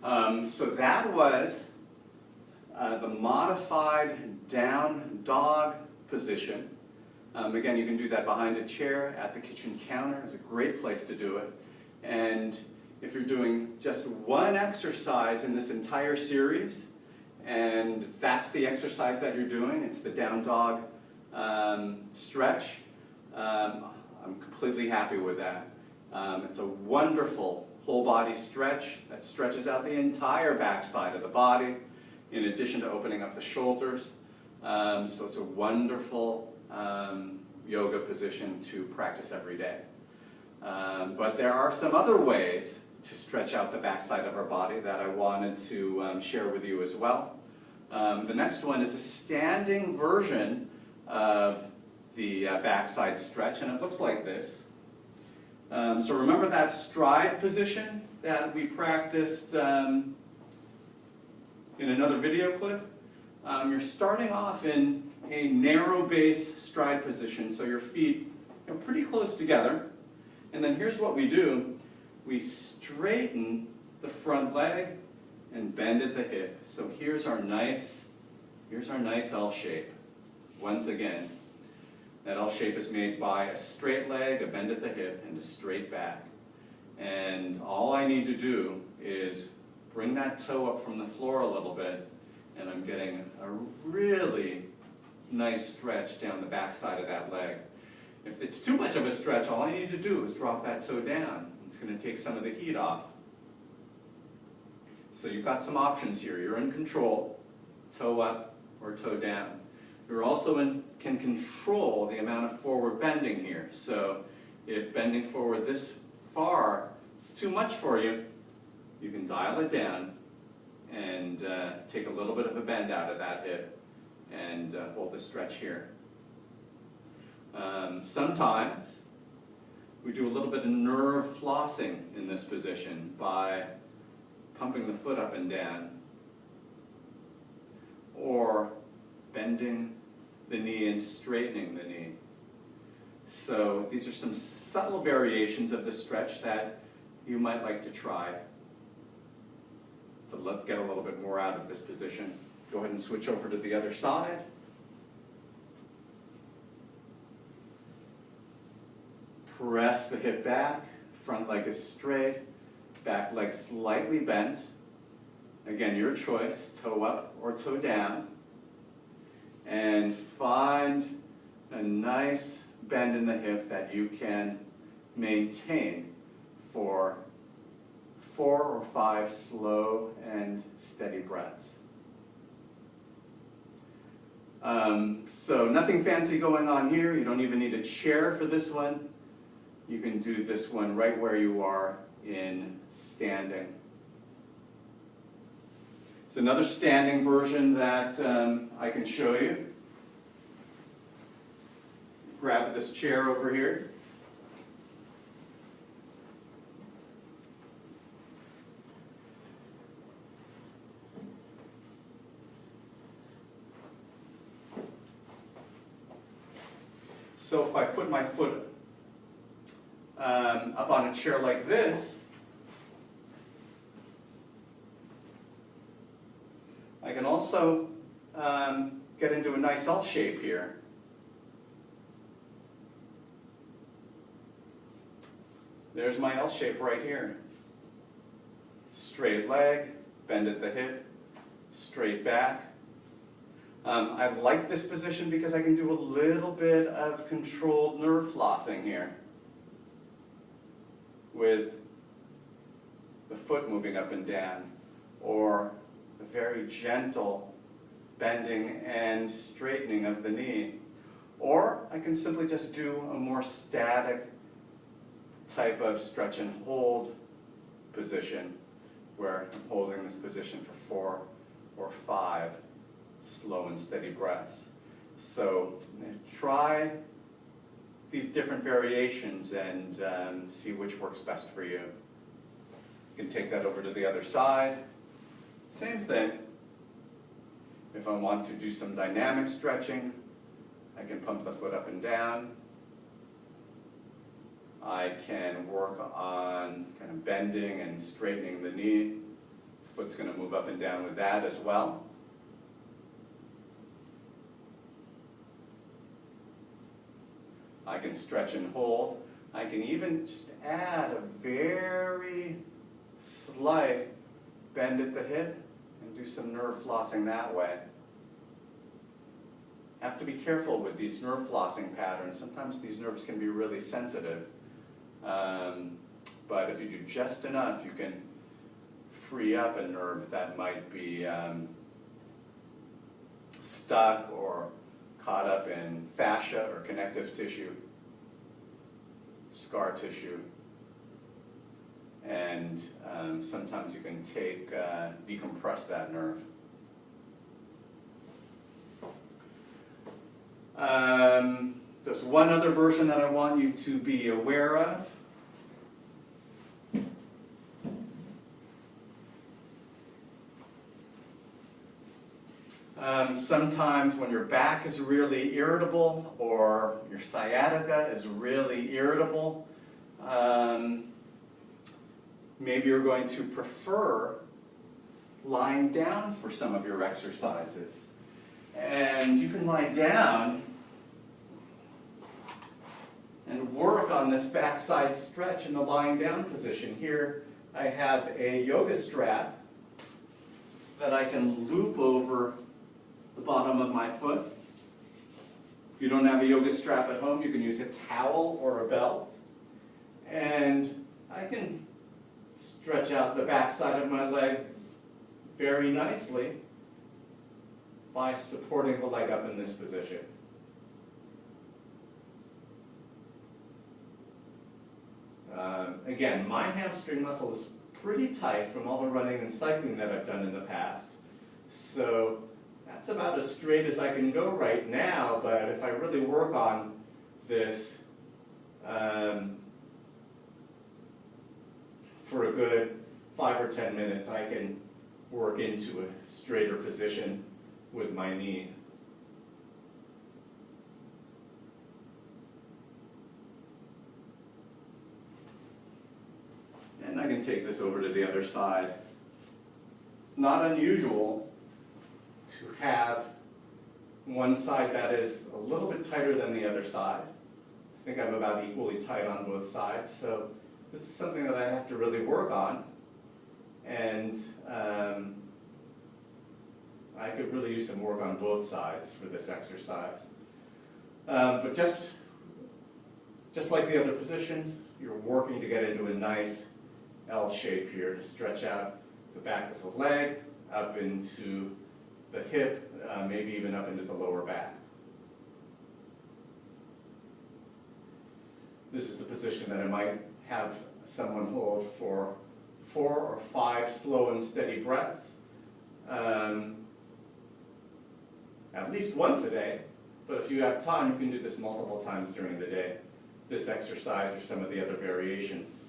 So that was the modified down dog position. Again, you can do that behind a chair, at the kitchen counter. It's a great place to do it. And if you're doing just one exercise in this entire series, and that's the exercise that you're doing, it's the down dog stretch, I'm completely happy with that. It's a wonderful whole body stretch that stretches out the entire backside of the body, in addition to opening up the shoulders. So it's a wonderful yoga position to practice every day. But there are some other ways to stretch out the backside of our body that I wanted to share with you as well. The next one is a standing version of the backside stretch, and it looks like this. So remember that stride position that we practiced in another video clip? You're starting off in a narrow base stride position, so your feet are pretty close together. And then here's what we do. We straighten the front leg and bend at the hip. So here's our nice L shape. Once again, that L shape is made by a straight leg, a bend at the hip, and a straight back. And all I need to do is bring that toe up from the floor a little bit, and I'm getting a really nice stretch down the backside of that leg. If it's too much of a stretch, all I need to do is drop that toe down. It's going to take some of the heat off. So you've got some options here. You're in control, toe up or toe down. You're also can control the amount of forward bending here. So if bending forward this far is too much for you, you can dial it down and take a little bit of a bend out of that hip and hold the stretch here. Sometimes we do a little bit of nerve flossing in this position by pumping the foot up and down or bending the knee and straightening the knee. So these are some subtle variations of the stretch that you might like to try to get a little bit more out of this position. Go ahead and switch over to the other side. Press the hip back, front leg is straight, back leg slightly bent. Again, your choice, toe up or toe down. And find a nice bend in the hip that you can maintain for 4 or 5 slow and steady breaths. So nothing fancy going on here. You don't even need a chair for this one. You can do this one right where you are in standing. It's another standing version that I can show you. Grab this chair over here. So if I put my foot up on a chair like this, I can also get into a nice L shape here. There's my L shape right here. Straight leg, bend at the hip, straight back. I like this position because I can do a little bit of controlled nerve flossing here with the foot moving up and down, or a very gentle bending and straightening of the knee. Or I can simply just do a more static type of stretch and hold position where I'm holding this position for 4 or 5 slow and steady breaths. So try these different variations and see which works best for you. You can take that over to the other side. Same thing. If I want to do some dynamic stretching, I can pump the foot up and down. I can work on kind of bending and straightening the knee, Foot's going to move up and down with that as well. I can stretch and hold. I can even just add a very slight bend at the hip and do some nerve flossing that way. Have to be careful with these nerve flossing patterns. Sometimes these nerves can be really sensitive. But if you do just enough, you can free up a nerve that might be stuck or caught up in fascia or connective tissue, scar tissue. And sometimes you can decompress that nerve. There's one other version that I want you to be aware of. Sometimes when your back is really irritable or your sciatica is really irritable, maybe you're going to prefer lying down for some of your exercises. And you can lie down and work on this backside stretch in the lying down position. Here I have a yoga strap that I can loop over the bottom of my foot. If you don't have a yoga strap at home, you can use a towel or a belt. And I can stretch out the backside of my leg very nicely by supporting the leg up in this position. Again, my hamstring muscle is pretty tight from all the running and cycling that I've done in the past. So that's about as straight as I can go right now, but if I really work on this for a good 5 or 10 minutes, I can work into a straighter position with my knee. And I can take this over to the other side. It's not unusual to have one side that is a little bit tighter than the other side. I think I'm about equally tight on both sides, so this is something that I have to really work on. And I could really use some work on both sides for this exercise. But just like the other positions, you're working to get into a nice L shape here to stretch out the back of the leg, up into the hip, maybe even up into the lower back. This is a position that I might have someone hold for 4 or 5 slow and steady breaths, at least once a day, but if you have time, you can do this multiple times during the day. This exercise or some of the other variations.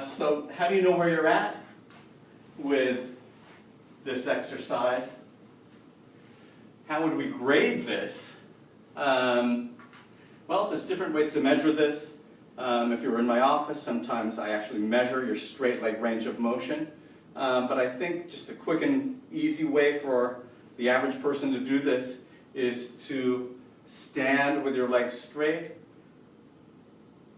So how do you know where you're at with this exercise? How would we grade this? Well, there's different ways to measure this. If you're in my office, sometimes I actually measure your straight leg range of motion. But I think just a quick and easy way for the average person to do this is to stand with your legs straight,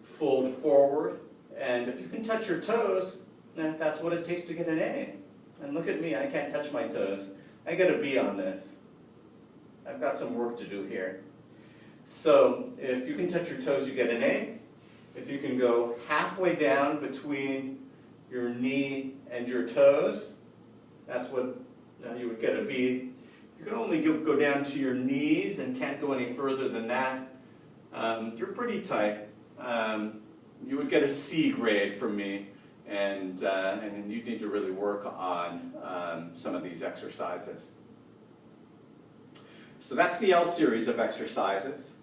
fold forward, and if you can touch your toes, then that's what it takes to get an A. And look at me, I can't touch my toes. I get a B on this. I've got some work to do here. So if you can touch your toes, you get an A. If you can go halfway down between your knee and your toes, that's what you would get a B. You can only go down to your knees and can't go any further than that. You're pretty tight. You would get a C grade from me, and you need to really work on some of these exercises. So that's the L series of exercises.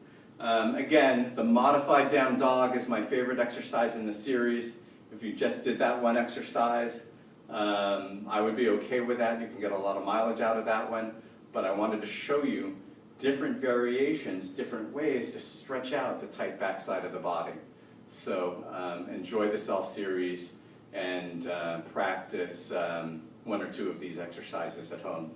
Again, the modified down dog is my favorite exercise in the series. If you just did that one exercise, I would be okay with that. You can get a lot of mileage out of that one. But I wanted to show you different variations, different ways to stretch out the tight backside of the body. So enjoy the Self series and practice one or two of these exercises at home.